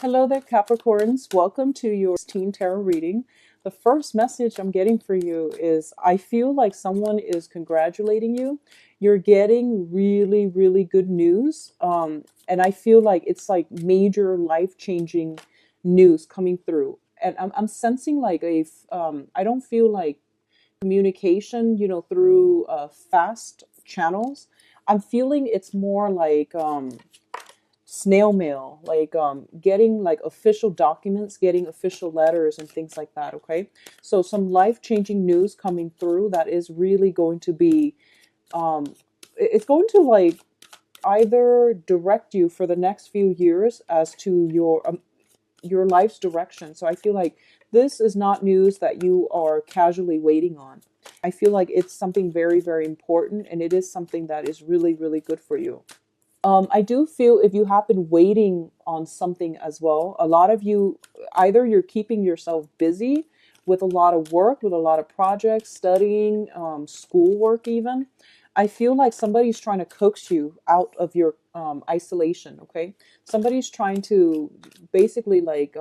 Hello there, Capricorns. Welcome to your teen tarot reading. The first message I'm getting for you is I feel like someone is congratulating you. You're getting really, really good news. And I feel like it's like major life-changing news coming through. And I'm sensing like I don't feel like communication, through fast channels. I'm feeling it's more like, snail mail, like getting like official documents, getting official letters and things like that. Okay, so some life-changing news coming through that is really going to be um it's going to like either direct you for the next few years as to your life's direction. So I feel like this is not news that you are casually waiting on. I feel like it's something very, very important, and it is something that is really, really good for you. I do feel if you have been waiting on something as well, a lot of you, either you're keeping yourself busy with a lot of work, with a lot of projects, studying, schoolwork even. I feel like somebody's trying to coax you out of your isolation, okay? Somebody's trying to basically like,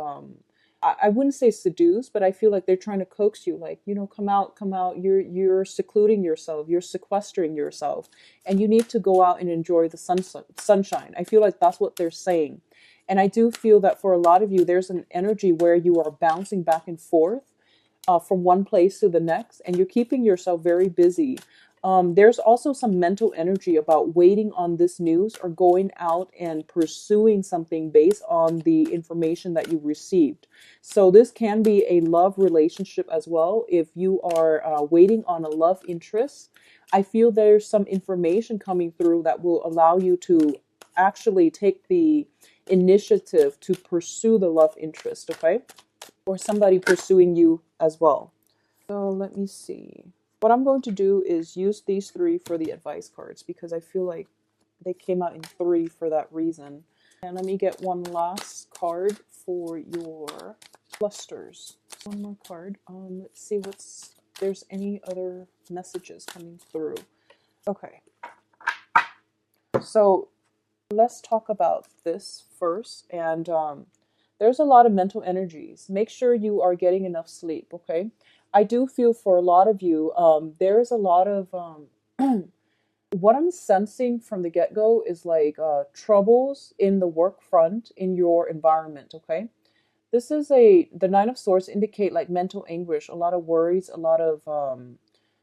I wouldn't say seduce, but I feel like they're trying to coax you, like, come out, come out. You're secluding yourself, you're sequestering yourself, and you need to go out and enjoy the sunshine. I feel like that's what they're saying. And I do feel that for a lot of you, there's an energy where you are bouncing back and forth from one place to the next, and you're keeping yourself very busy. There's also some mental energy about waiting on this news or going out and pursuing something based on the information that you received. So this can be a love relationship as well. If you are waiting on a love interest, I feel there's some information coming through that will allow you to actually take the initiative to pursue the love interest, okay? Or somebody pursuing you as well. So let me see. What I'm going to do is use these three for the advice cards because I feel like they came out in three for that reason. And let me get one last card for your clusters. One more card. Let's see there's any other messages coming through. Okay. So let's talk about this first. And there's a lot of mental energies. Make sure you are getting enough sleep, okay? I do feel for a lot of you, there's a lot of what I'm sensing from the get-go is like troubles in the work front in your environment, okay? This is the Nine of Swords indicate like mental anguish, a lot of worries, a lot of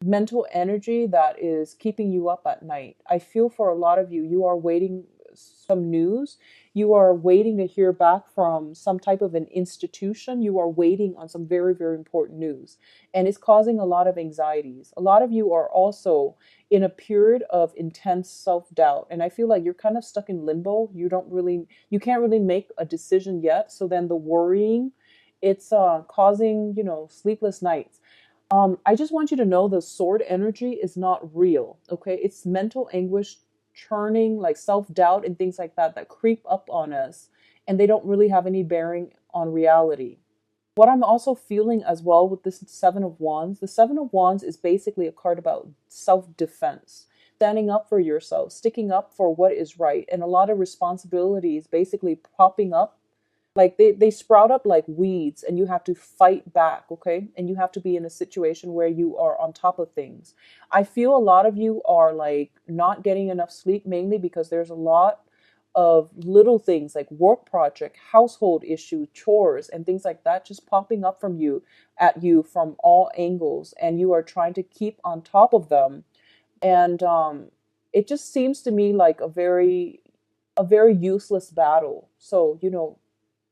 mental energy that is keeping you up at night. I feel for a lot of you, you are waiting some news. You are waiting to hear back from some type of an institution. You are waiting on some very, very important news. And it's causing a lot of anxieties. A lot of you are also in a period of intense self-doubt. And I feel like you're kind of stuck in limbo. You can't really make a decision yet. So then the worrying, it's causing, sleepless nights. I just want you to know the sword energy is not real, okay? It's mental anguish, churning, like self-doubt and things like that that creep up on us, and they don't really have any bearing on reality. What I'm also feeling as well with this Seven of Wands, the Seven of Wands is basically a card about self-defense, standing up for yourself, sticking up for what is right, and a lot of responsibilities basically popping up like they sprout up like weeds and you have to fight back, okay? And you have to be in a situation where you are on top of things. I feel a lot of you are like not getting enough sleep, mainly because there's a lot of little things like work project, household issue, chores, and things like that just popping up from you at you from all angles, and you are trying to keep on top of them. And it just seems to me like a very useless battle. So,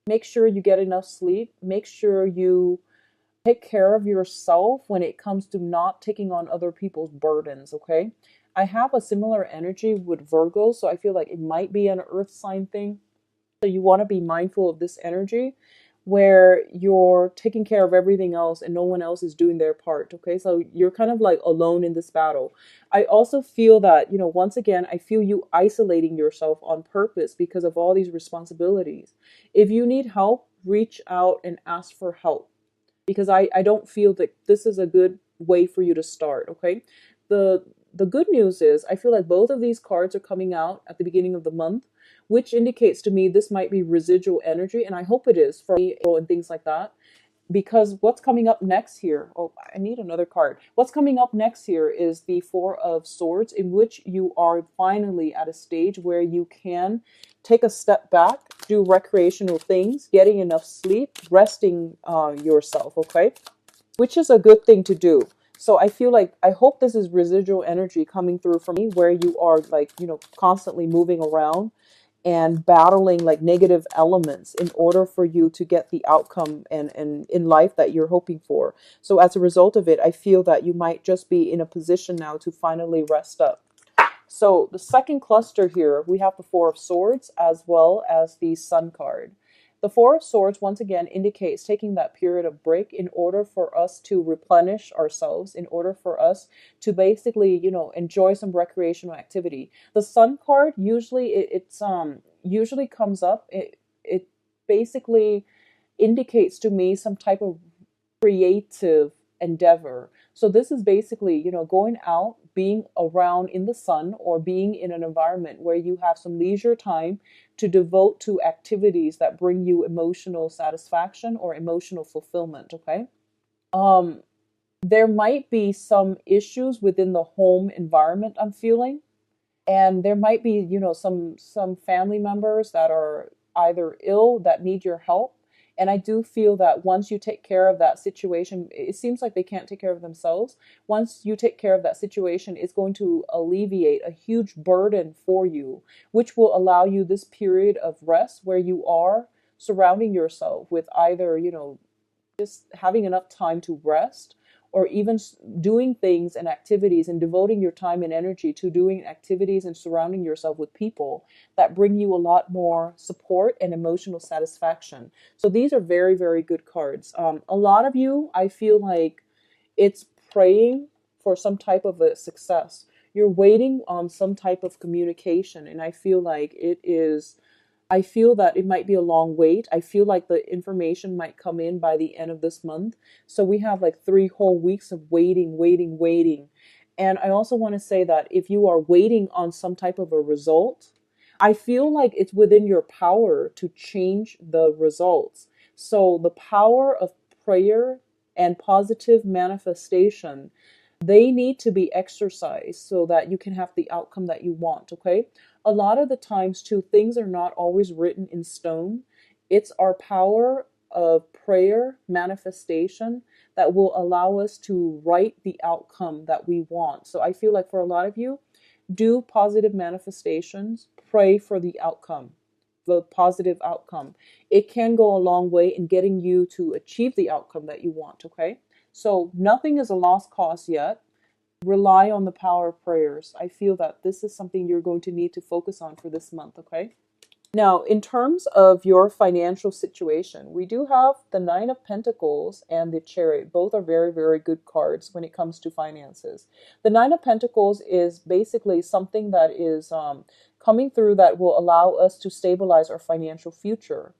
make sure you get enough sleep. Make sure you take care of yourself when it comes to not taking on other people's burdens, okay? I have a similar energy with Virgo, so I feel like it might be an earth sign thing. So you want to be mindful of this energy where you're taking care of everything else and no one else is doing their part. Okay. So you're kind of like alone in this battle. I also feel that, once again, I feel you isolating yourself on purpose because of all these responsibilities. If you need help, reach out and ask for help because I don't feel that this is a good way for you to start. Okay. The good news is I feel like both of these cards are coming out at the beginning of the month. which indicates to me this might be residual energy, and I hope it is for me and things like that. Because what's coming up next here, oh, I need another card. What's coming up next here is the Four of Swords, in which you are finally at a stage where you can take a step back, do recreational things, getting enough sleep, resting yourself, okay? Which is a good thing to do. So I feel like, I hope this is residual energy coming through for me, where you are like, constantly moving around and battling like negative elements in order for you to get the outcome and in life that you're hoping for. So as a result of it, I feel that you might just be in a position now to finally rest up. So the second cluster here, we have the Four of Swords as well as the Sun card. The Four of Swords, once again, indicates taking that period of break in order for us to replenish ourselves, in order for us to basically, enjoy some recreational activity. The Sun card, usually it's usually comes up. It basically indicates to me some type of creative endeavor. So this is basically, going out, being around in the sun, or being in an environment where you have some leisure time to devote to activities that bring you emotional satisfaction or emotional fulfillment, okay? Um, there might be some issues within the home environment, I'm feeling. And there might be, some family members that are either ill that need your help. And I do feel that once you take care of that situation, it seems like they can't take care of themselves. Once you take care of that situation, it's going to alleviate a huge burden for you, which will allow you this period of rest where you are surrounding yourself with either, just having enough time to rest, or even doing things and activities and devoting your time and energy to doing activities and surrounding yourself with people that bring you a lot more support and emotional satisfaction. So these are very, very good cards. A lot of you, I feel like it's praying for some type of a success. You're waiting on some type of communication, and I feel like I feel that it might be a long wait. I feel like the information might come in by the end of this month. So we have like 3 whole weeks of waiting, waiting, waiting. And I also want to say that if you are waiting on some type of a result, I feel like it's within your power to change the results. So the power of prayer and positive manifestation, they need to be exercised so that you can have the outcome that you want, okay? A lot of the times too, things are not always written in stone. It's our power of prayer, manifestation, that will allow us to write the outcome that we want. So I feel like for a lot of you, do positive manifestations, pray for the outcome, the positive outcome. It can go a long way in getting you to achieve the outcome that you want, okay? So nothing is a lost cause yet. Rely on the power of prayers. I feel that this is something you're going to need to focus on for this month, okay? Now, in terms of your financial situation, we do have the Nine of Pentacles and the Chariot. Both are very, very good cards when it comes to finances. The Nine of Pentacles is basically something that is coming through that will allow us to stabilize our financial future.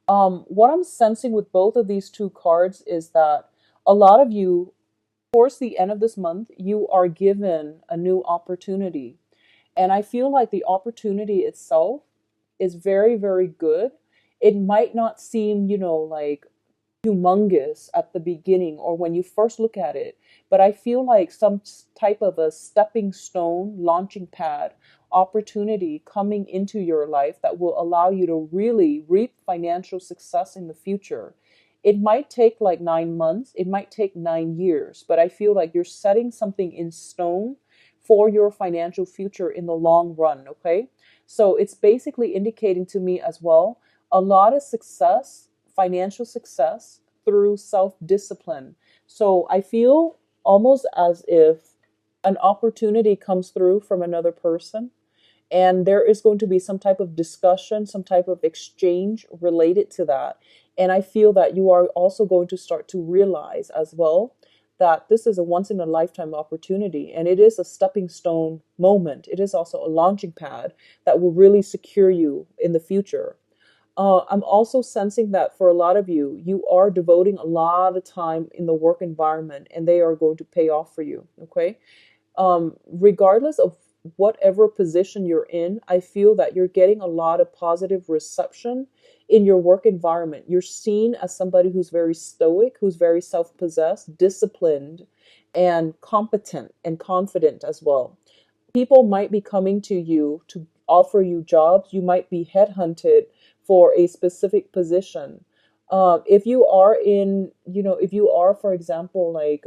What I'm sensing with both of these two cards is that a lot of you, towards the end of this month, you are given a new opportunity. And I feel like the opportunity itself is very, very good. It might not seem, like humongous at the beginning or when you first look at it, but I feel like some type of a stepping stone, launching pad, opportunity coming into your life that will allow you to really reap financial success in the future. It might take like 9 months, it might take 9 years, but I feel like you're setting something in stone for your financial future in the long run, okay? So it's basically indicating to me as well a lot of success, financial success through self-discipline. So I feel almost as if an opportunity comes through from another person, and there is going to be some type of discussion, some type of exchange related to that. And I feel that you are also going to start to realize as well that this is a once in a lifetime opportunity, and it is a stepping stone moment. It is also a launching pad that will really secure you in the future. I'm also sensing that for a lot of you, you are devoting a lot of time in the work environment, and they are going to pay off for you. Okay. Regardless of whatever position you're in, I feel that you're getting a lot of positive reception in your work environment. You're seen as somebody who's very stoic, who's very self-possessed, disciplined, and competent and confident as well. People might be coming to you to offer you jobs. You might be headhunted for a specific position. If you are in, if you are, for example, like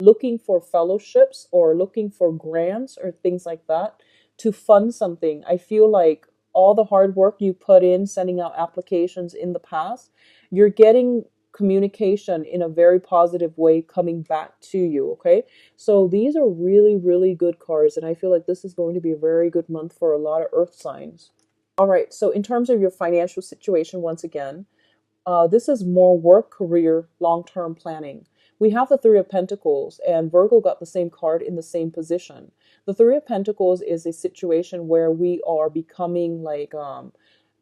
looking for fellowships or looking for grants or things like that to fund something, I feel like all the hard work you put in sending out applications in the past, you're getting communication in a very positive way coming back to you. Okay, so these are really, really good cards, and I feel like this is going to be a very good month for a lot of earth signs. All right, so in terms of your financial situation, once again, this is more work, career, long-term planning. We have the Three of Pentacles, and Virgo got the same card in the same position. The Three of Pentacles is a situation where we are becoming like,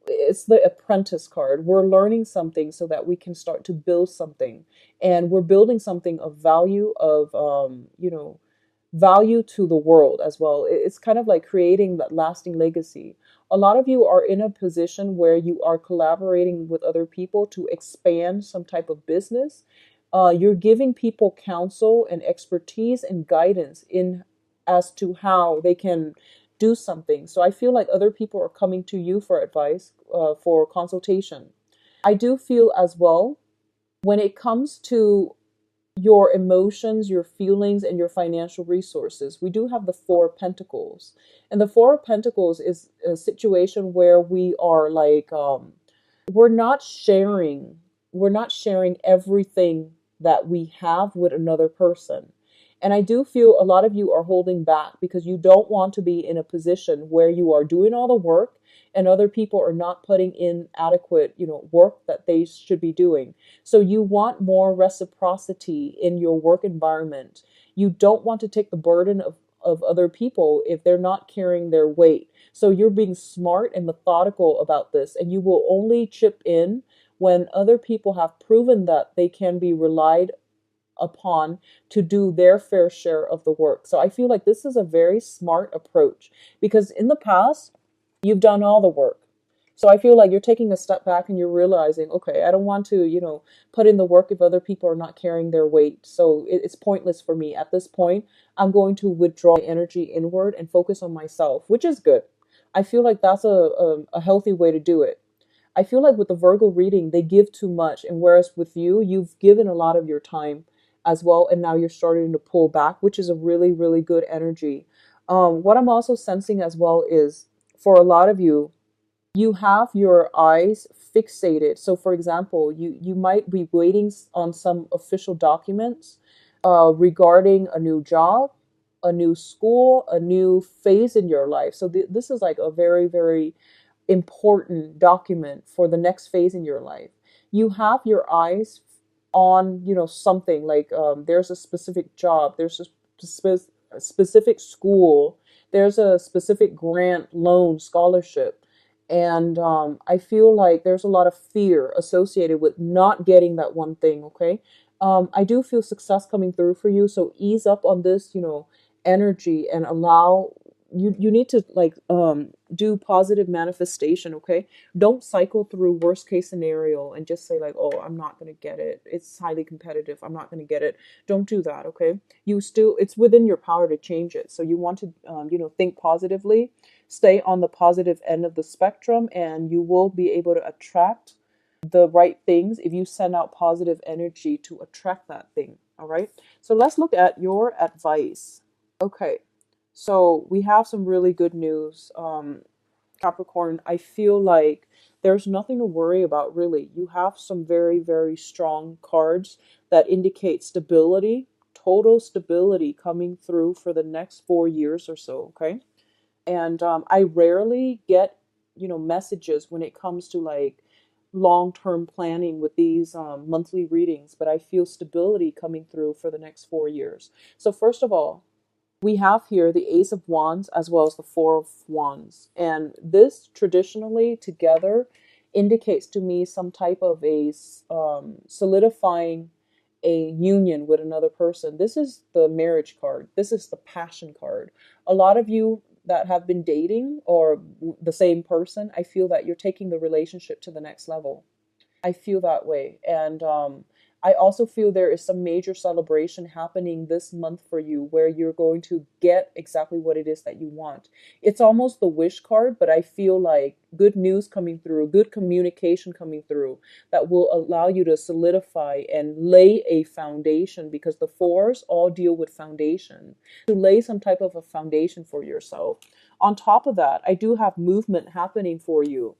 it's the apprentice card. We're learning something so that we can start to build something, and we're building something of value, of value to the world as well. It's kind of like creating that lasting legacy. A lot of you are in a position where you are collaborating with other people to expand some type of business. You're giving people counsel and expertise and guidance in as to how they can do something. So I feel like other people are coming to you for advice, for consultation. I do feel as well when it comes to your emotions, your feelings, and your financial resources. We do have the Four of Pentacles. And the Four of Pentacles is a situation where we are like, we're not sharing, we're not sharing everything that we have with another person. And I do feel a lot of you are holding back because you don't want to be in a position where you are doing all the work and other people are not putting in adequate, work that they should be doing. So you want more reciprocity in your work environment. You don't want to take the burden of other people if they're not carrying their weight. So you're being smart and methodical about this, and you will only chip in when other people have proven that they can be relied upon to do their fair share of the work. So I feel like this is a very smart approach because in the past, you've done all the work. So I feel like you're taking a step back and you're realizing, okay, I don't want to, put in the work if other people are not carrying their weight. So it's pointless for me. At this point, I'm going to withdraw my energy inward and focus on myself, which is good. I feel like that's a healthy way to do it. I feel like with the Virgo reading, they give too much. And whereas with you, you've given a lot of your time as well. And now you're starting to pull back, which is a really, really good energy. What I'm also sensing as well is for a lot of you, you have your eyes fixated. So for example, you might be waiting on some official documents regarding a new job, a new school, a new phase in your life. So this is like a very, very important document for the next phase in your life. You have your eyes on, something like there's a specific job, there's a specific school, there's a specific grant, loan, scholarship. And I feel like there's a lot of fear associated with not getting that one thing, okay? I do feel success coming through for you. So ease up on this, energy and allow you need to like do positive manifestation, okay? Don't cycle through worst case scenario and just say like, oh, I'm not going to get it, it's highly competitive, I'm not going to get it. Don't do that, okay? It's within your power to change it. So you want to think positively, stay on the positive end of the spectrum, and you will be able to attract the right things if you send out positive energy to attract that thing. All right, so let's look at your advice. Okay, so we have some really good news. Capricorn, I feel like there's nothing to worry about really. You have some very, very strong cards that indicate stability, total stability coming through for the next 4 years or so, okay? And I rarely get, messages when it comes to like long-term planning with these monthly readings, but I feel stability coming through for the next 4 years. So first of all, we have here the Ace of Wands as well as the Four of Wands. And this traditionally together indicates to me some type of a solidifying a union with another person. This is the marriage card. This is the passion card. A lot of you that have been dating or the same person, I feel that you're taking the relationship to the next level. I feel that way. And I also feel there is some major celebration happening this month for you where you're going to get exactly what it is that you want. It's almost the wish card, but I feel like good news coming through, good communication coming through that will allow you to solidify and lay a foundation, because the fours all deal with foundation, to lay some type of a foundation for yourself. On top of that, I do have movement happening for you.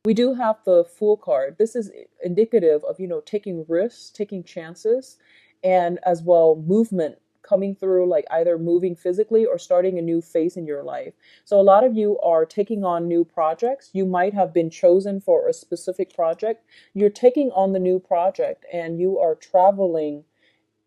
We do have the Fool card. This is indicative of, taking risks, taking chances, and as well movement coming through, like either moving physically or starting a new phase in your life. So a lot of you are taking on new projects. You might have been chosen for a specific project. You're taking on the new project and you are traveling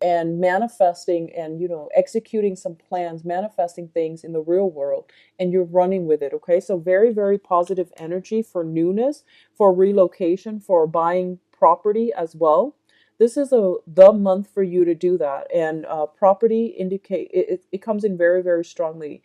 and manifesting and executing some plans, manifesting things in the real world, and you're running with it. Okay, so very, very positive energy for newness, for relocation, for buying property as well. This is the month for you to do that. And property indicate it comes in very, very strongly.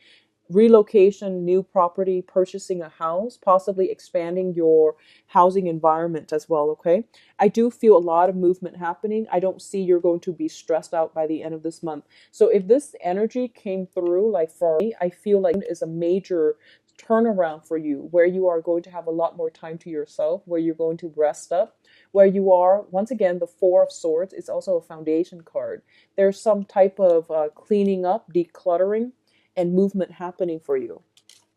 Relocation, new property, purchasing a house, possibly expanding your housing environment as well. Okay, I do feel a lot of movement happening. I don't see you're going to be stressed out by the end of this month. So if this energy came through, like for me, I feel like it is a major turnaround for you, where you are going to have a lot more time to yourself, where you're going to rest up, where you are, once again, the Four of Swords is also a foundation card. There's some type of cleaning up, decluttering, and movement happening for you.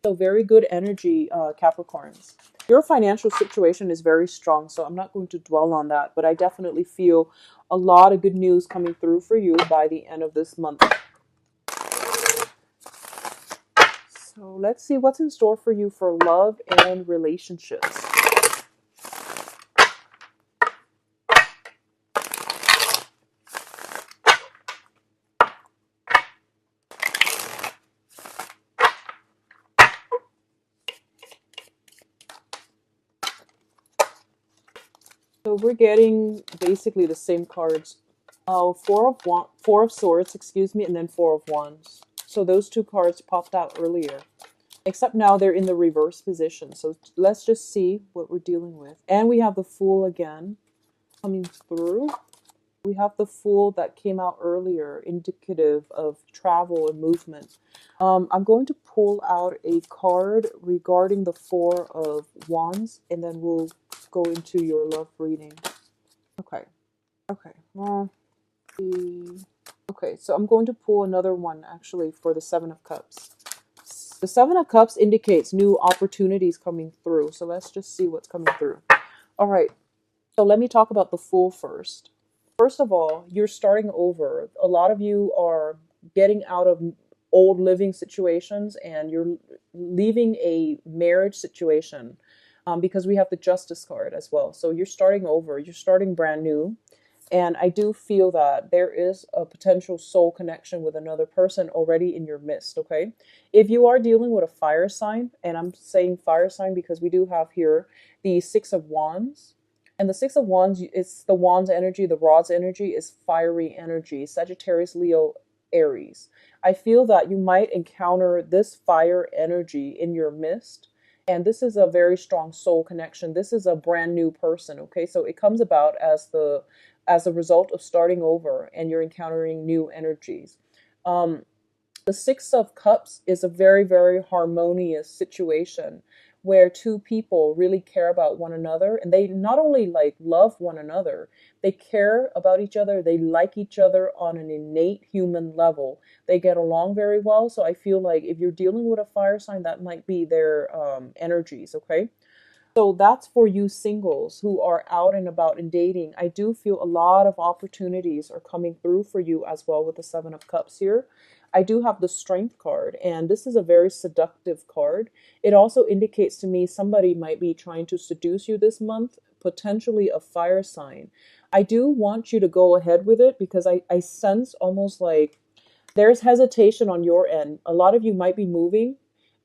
So very good energy, Capricorns. Your financial situation is very strong, so I'm not going to dwell on that, but I definitely feel a lot of good news coming through for you by the end of this month. So let's see what's in store for you for love and relationships. So we're getting basically the same cards. Oh, Four of Swords, excuse me, and then Four of Wands. So those two cards popped out earlier. Except now they're in the reverse position. So let's just see what we're dealing with. And we have the Fool again coming through. We have the Fool that came out earlier, indicative of travel and movement. I'm going to pull out a card regarding the Four of Wands, and then we'll go into your love reading. Okay. Well, okay, so I'm going to pull another one actually for the Seven of Cups. The Seven of Cups indicates new opportunities coming through. So let's just see what's coming through. All right. So let me talk about the Fool first. First of all, you're starting over. A lot of you are getting out of old living situations and you're leaving a marriage situation, because we have the Justice card as well. So you're starting over. You're starting brand new. And I do feel that there is a potential soul connection with another person already in your midst, okay? If you are dealing with a fire sign, and I'm saying fire sign because we do have here the Six of Wands. And the Six of Wands, it's the Wands energy, the Rod's energy is fiery energy, Sagittarius, Leo, Aries. I feel that you might encounter this fire energy in your midst. And this is a very strong soul connection. This is a brand new person, okay? So it comes about as a result of starting over and you're encountering new energies. The Six of Cups is a very, very harmonious situation where two people really care about one another, and they not only like love one another, they care about each other, they like each other on an innate human level. They get along very well. So I feel like if you're dealing with a fire sign, that might be their energies, okay? So that's for you singles who are out and about and dating. I do feel a lot of opportunities are coming through for you as well with the Seven of Cups here. I do have the Strength card, and this is a very seductive card. It also indicates to me somebody might be trying to seduce you this month, potentially a fire sign. I do want you to go ahead with it because I sense almost like there's hesitation on your end. A lot of you might be moving.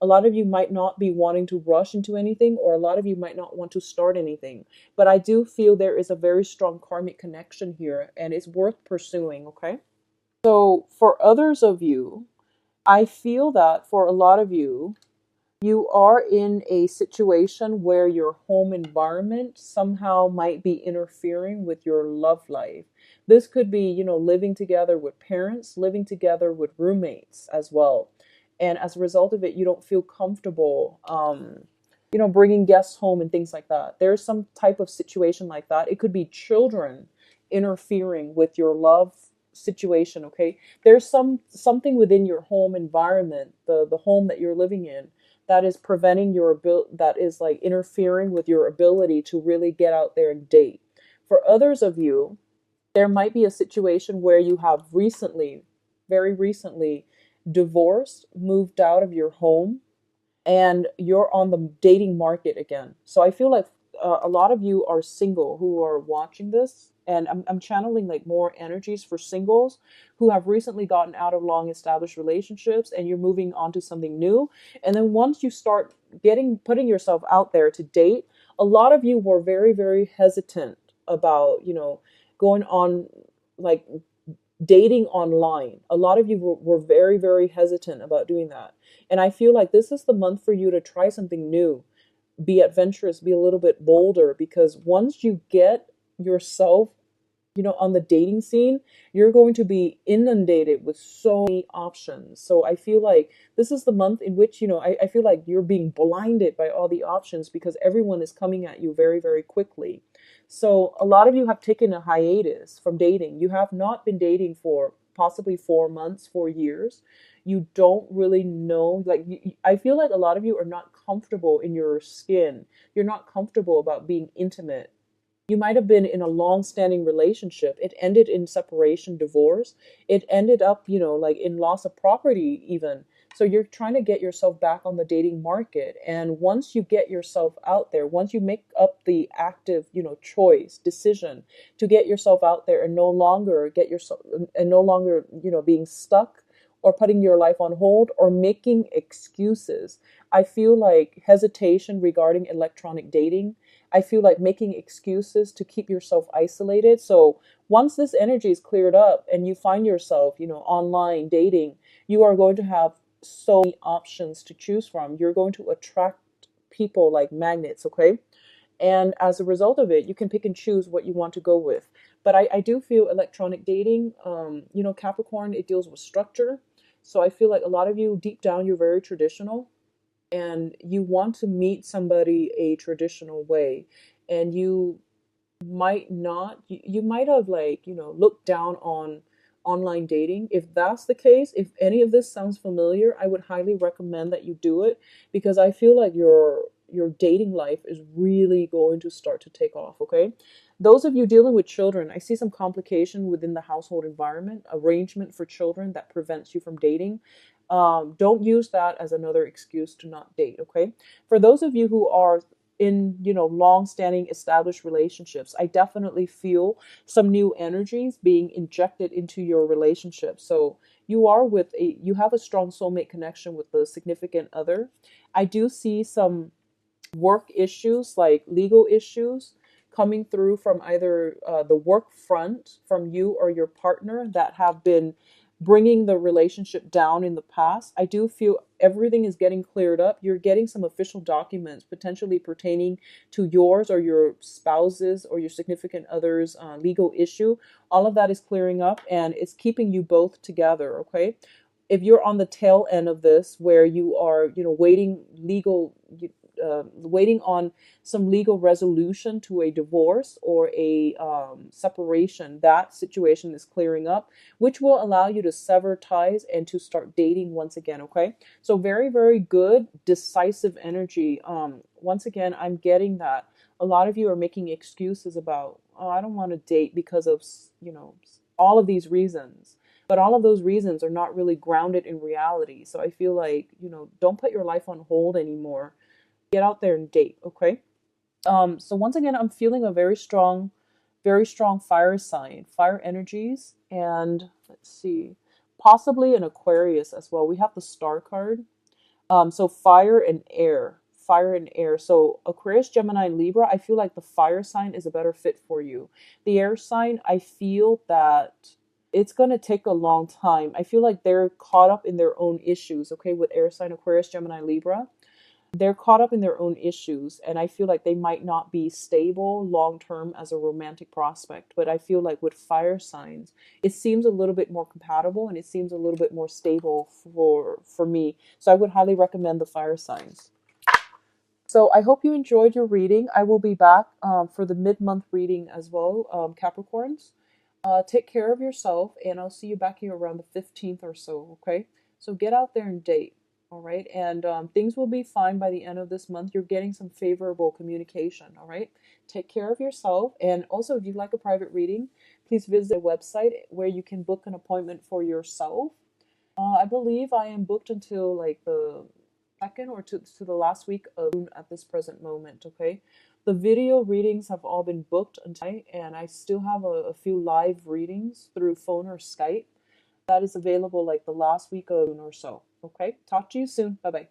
A lot of you might not be wanting to rush into anything, or a lot of you might not want to start anything. But I do feel there is a very strong karmic connection here, and it's worth pursuing, okay? So for others of you, I feel that for a lot of you, you are in a situation where your home environment somehow might be interfering with your love life. This could be, living together with parents, living together with roommates as well. And as a result of it, you don't feel comfortable, bringing guests home and things like that. There's some type of situation like that. It could be children interfering with your love situation, okay? There's something within your home environment, the home that you're living in, that is preventing your ability, that is like interfering with your ability to really get out there and date. For others of you, there might be a situation where you have recently, very recently, divorced, moved out of your home, and you're on the dating market again. So I feel like a lot of you are single who are watching this, and I'm channeling like more energies for singles who have recently gotten out of long established relationships, and you're moving on to something new. And then once you start putting yourself out there to date, a lot of you were very, very hesitant about, going on like dating online. A lot of you were very, very hesitant about doing that. And I feel like this is the month for you to try something new, be adventurous, be a little bit bolder, because once you get yourself, on the dating scene, you're going to be inundated with so many options. So I feel like this is the month in which, I feel like you're being blinded by all the options because everyone is coming at you very, very quickly. So a lot of you have taken a hiatus from dating. You have not been dating for possibly 4 months, 4 years. You don't really know, like, I feel like a lot of you are not comfortable in your skin. You're not comfortable about being intimate. You might have been in a long-standing relationship. It ended in separation, divorce. It ended up, like in loss of property even. So you're trying to get yourself back on the dating market. And once you get yourself out there, once you make up the active, choice, decision to get yourself out there and no longer being stuck or putting your life on hold or making excuses. I feel like hesitation regarding electronic dating. I feel like making excuses to keep yourself isolated. So once this energy is cleared up and you find yourself, online dating, you are going to have so many options to choose from. You're going to attract people like magnets, okay? And as a result of it, you can pick and choose what you want to go with. But I do feel electronic dating, Capricorn, it deals with structure. So I feel like a lot of you, deep down, you're very traditional and you want to meet somebody a traditional way. And you might not, you might have like, looked down on online dating. If that's the case, if any of this sounds familiar, I would highly recommend that you do it, because I feel like your dating life is really going to start to take off, okay? Those of you dealing with children, I see some complication within the household environment, arrangement for children that prevents you from dating. Don't use that as another excuse to not date, okay? For those of you who are in, long-standing established relationships, I definitely feel some new energies being injected into your relationship. So you have a strong soulmate connection with the significant other. I do see some work issues, like legal issues, coming through from either the work front from you or your partner that have been bringing the relationship down in the past. I do feel everything is getting cleared up. You're getting some official documents potentially pertaining to yours or your spouse's or your significant other's legal issue. All of that is clearing up and it's keeping you both together, okay? If you're on the tail end of this where you are, waiting on some legal resolution to a divorce or a separation, that situation is clearing up, which will allow you to sever ties and to start dating once again, okay? So very, very good, decisive energy. Once again, I'm getting that. A lot of you are making excuses about, oh, I don't want to date because of, all of these reasons. But all of those reasons are not really grounded in reality. So I feel like, don't put your life on hold anymore. Get out there and date, okay? So once again, I'm feeling a very strong fire sign, fire energies, and let's see, possibly an Aquarius as well. We have the Star card. So fire and air, fire and air. So Aquarius, Gemini, and Libra, I feel like the fire sign is a better fit for you. The air sign, I feel that it's going to take a long time. I feel like they're caught up in their own issues, okay, with air sign, Aquarius, Gemini, Libra. They're caught up in their own issues, and I feel like they might not be stable long term as a romantic prospect. But I feel like with fire signs, it seems a little bit more compatible and it seems a little bit more stable for me. So I would highly recommend the fire signs. So I hope you enjoyed your reading. I will be back for the mid-month reading as well, Capricorns. Take care of yourself, and I'll see you back here around the 15th or so, okay? So get out there and date, all right? And things will be fine by the end of this month. You're getting some favorable communication, all right? Take care of yourself. And also, if you'd like a private reading, please visit a website where you can book an appointment for yourself. I believe I am booked until like the second or to the last week of June at this present moment, okay? The video readings have all been booked until, and I still have a few live readings through phone or Skype that is available like the last week of June or so, okay? Talk to you soon. Bye bye.